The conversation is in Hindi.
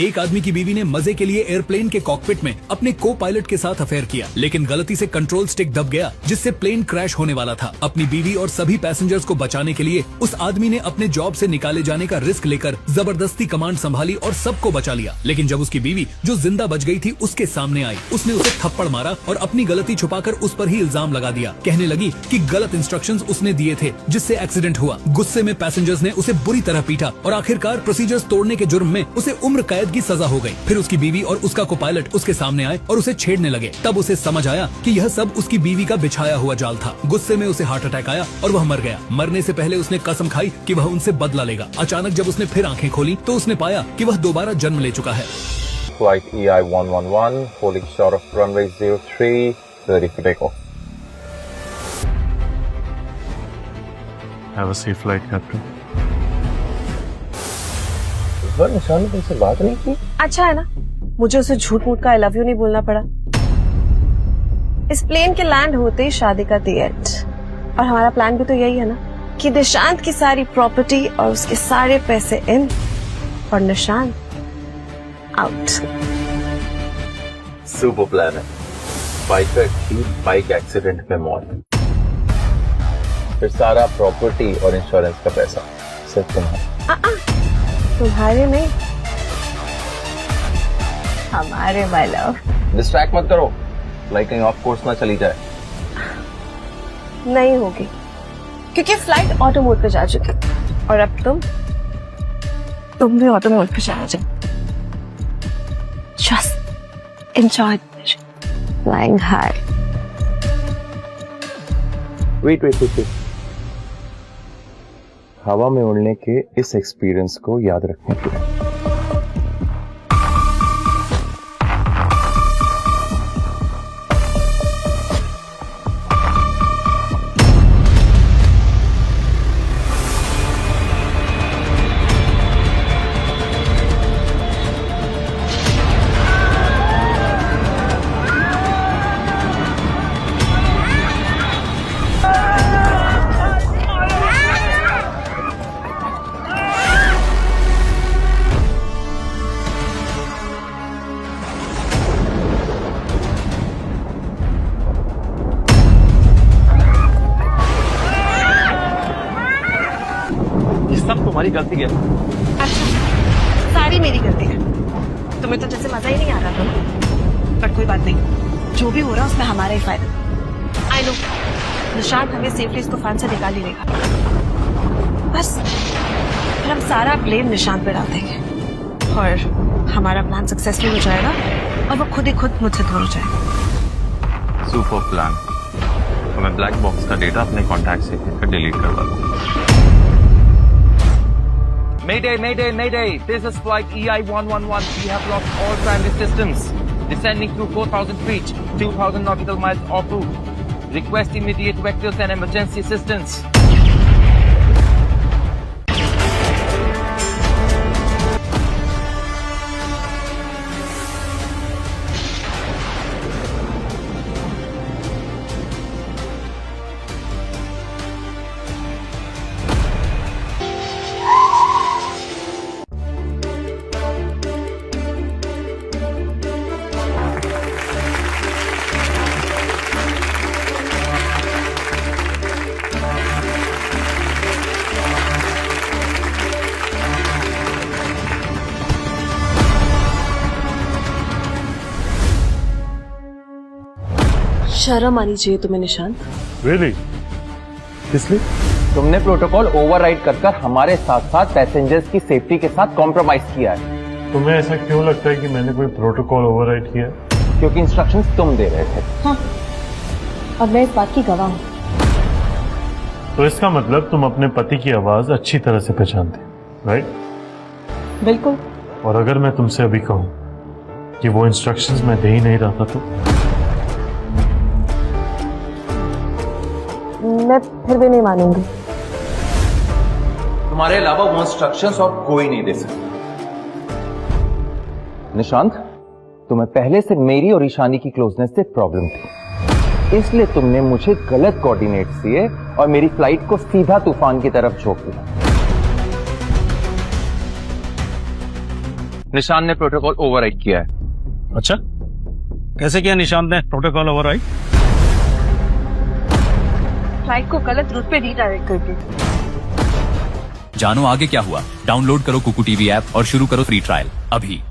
एक आदमी की बीवी ने मजे के लिए एयरप्लेन के कॉकपिट में अपने को पायलट के साथ अफेयर किया, लेकिन गलती से कंट्रोल स्टिक दब गया, जिससे प्लेन क्रैश होने वाला था। अपनी बीवी और सभी पैसेंजर्स को बचाने के लिए उस आदमी ने अपने जॉब से निकाले जाने का रिस्क लेकर जबरदस्ती कमांड संभाली और सबको बचा लिया। लेकिन जब उसकी बीवी, जो जिंदा बच गई थी, उसके सामने आई, उसने उसे थप्पड़ मारा और अपनी गलती छुपाकर उस पर ही इल्जाम लगा दिया। कहने लगी कि गलत इंस्ट्रक्शंस उसने दिए थे, जिससे एक्सीडेंट हुआ। गुस्से में पैसेंजर्स ने उसे बुरी तरह पीटा और आखिरकार प्रोसीजर्स तोड़ने के जुर्म में उसे उम्र कैद की सजा हो गई। फिर उसकी बीवी और उसका को पायलट उसके सामने आए और उसे छेड़ने लगे। तब उसे समझ आया कि यह सब उसकी बीवी का बिछाया हुआ जाल था। गुस्से में उसे हार्ट अटैक आया और वह मर गया। मरने से पहले उसने कसम खाई कि वह उनसे बदला लेगा। अचानक जब उसने फिर आंखें खोली तो उसने पाया कि वह दोबारा जन्म ले चुका है। Flight EI-111, holding short of runway 03, ready for takeoff. Have a safe flight, Captain. इस बार निशान ने तुमसे बात नहीं की? अच्छा है ना, मुझे उसे झूठ मूठ का आई लव यू नहीं बोलना पड़ा। इस प्लेन के लैंड होते ही शादी का दी एंड। और हमारा प्लान भी तो यही है ना कि निशांत की सारी प्रॉपर्टी और उसके सारे पैसे इन और निशांत आउट। सुपर प्लान है। बाइकर की बाइक एक्सीडेंट में मौत, फिर सारा प्रॉपर्टी और इंश्योरेंस का पैसा सिर्फ तुम्हारा। तुम्हारे नहीं, हमारे माय लव। डिस्ट्रैक्ट मत करो, फ्लाइट कहीं ऑफ कोर्स ना चली जाए। नहीं होगी, क्योंकि फ्लाइट ऑटो मोड पे जा चुकी और अब तुम भी ऑटो मोड पे चला जाओ। Just enjoy flying high. Wait. हवा में उड़ने के इस एक्सपीरियंस को याद रखने के लिए तुम्हारी गलती है। अच्छा, सारी मेरी गलती है। तुम्हें तो जैसे मजा ही नहीं आ रहा था ना, बट कोई बात नहीं, जो भी हो रहा है उसमें हमारा ही फायदा। आई नो निशांत हमें सेफली इस तूफान से निकाल ही लेगा। बस फिर हम सारा ब्लेम निशांत पे डाल देंगे और हमारा प्लान सक्सेसफुल हो जाएगा और वो खुद ही खुद मुझसे दूर हो जाएगा। Super plan. तो मैं ब्लैक बॉक्स का डेटा अपने कॉन्टैक्ट से डिलीट करवा दूँ। Mayday! This is flight EI-111. We have lost all transit systems. Descending through 4,000 feet, 2,000 nautical miles off route. Request immediate vectors and emergency assistance. शर्म आनी चाहिए तुम्हें निशांत। Really? इसलिए? तुमने प्रोटोकॉल ओवरराइड कर हमारे साथ साथ पैसेंजर्स की सेफ्टी के साथ कॉम्प्रोमाइज किया है। तुम्हें ऐसा क्यों लगता है कि मैंने कोई प्रोटोकॉल ओवरराइड किया? क्योंकि इंस्ट्रक्शंस तुम दे रहे थे। हाँ, और मैं इस बात की गवाह हूँ। तो इसका मतलब तुम अपने पति की आवाज अच्छी तरह से पहचानते, राइट? बिल्कुल। और अगर मैं तुमसे अभी कहूं कि वो इंस्ट्रक्शंस मैं दे ही नहीं रहा था तो? मैं फिर भी नहीं मानूंगी। तुम्हारे अलावा वो इंस्ट्रक्शंस और कोई नहीं दे सकता। निशांत, तुम्हें पहले से मेरी और ईशानी की क्लोजनेस से प्रॉब्लम थी, इसलिए तुमने मुझे गलत कोऑर्डिनेट्स दिए और मेरी फ्लाइट को सीधा तूफान की तरफ झोंक दिया। निशान ने प्रोटोकॉल ओवरराइड किया है। अच्छा, कैसे किया निशांत ने प्रोटोकॉल ओवरराइड? फ्लाइट को गलत रूट पे रीडायरेक्ट करके। जानो आगे क्या हुआ? डाउनलोड करो कुकू टीवी ऐप और शुरू करो फ्री ट्रायल अभी।